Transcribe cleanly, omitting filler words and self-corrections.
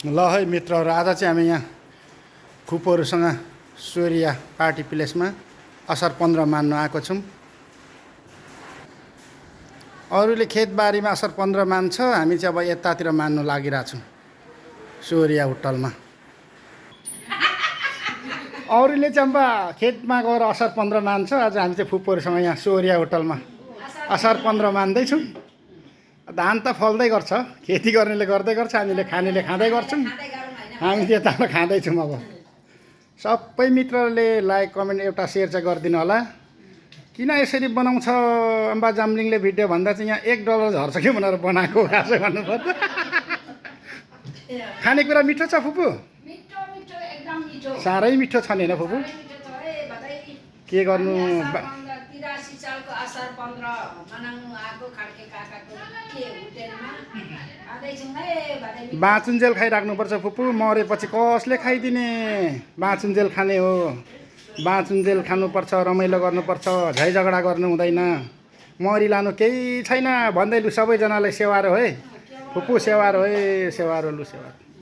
ल है मित्रहरू, आज चाहिँ हामी यहाँ फुपूहरूसँग सोरिया पार्टी प्लेसमा असार 15 मान्न आएको छौँ। अरूले खेतबारीमा असार 15 मान्छ, हामी चाहिँ अब यतातिर मान्नु लागिरहेछौँ सोरिया होटलमा। अरूले चाहिँ अब खेतमा गएर असार 15 मान्छ, आज हामी चाहिँ फुपूहरूसँग यहाँ सोरिया होटलमा असार 15 मान्दैछौँ। धान त फल्दै गर्छ, खेती गर्नेले गर्दै गर्छ, हामीले खानेले खाँदै गर्छौँ। हामी त्यताबाट खाँदैछौँ। अब सबै मित्रले लाइक कमेन्ट एउटा सेयर चाहिँ गरिदिनु होला। किन यसरी बनाउँछ अम्बा जाम्लिङले भिडियो भन्दा चाहिँ यहाँ $1 झर्छ कि भनेर बनाएको खासै भन्नुपर्छ। खानेकुरा मिठो छ फुपू? साह्रै मिठो छ नि होइन फुपू? के गर्नु, बाँचुन्जेल खाइराख्नुपर्छ फुपू, मरेपछि कसले खाइदिने? बाँचुन्जेल खाने हो, बाँचुन्जेल खानुपर्छ, रमाइलो गर्नुपर्छ, झै झगडा गर्नु हुँदैन, मरि लानु केही छैन भन्दै लु सबैजनालाई सेवारो है फुपू, सेवारो है, सेवारो लु सेवारो।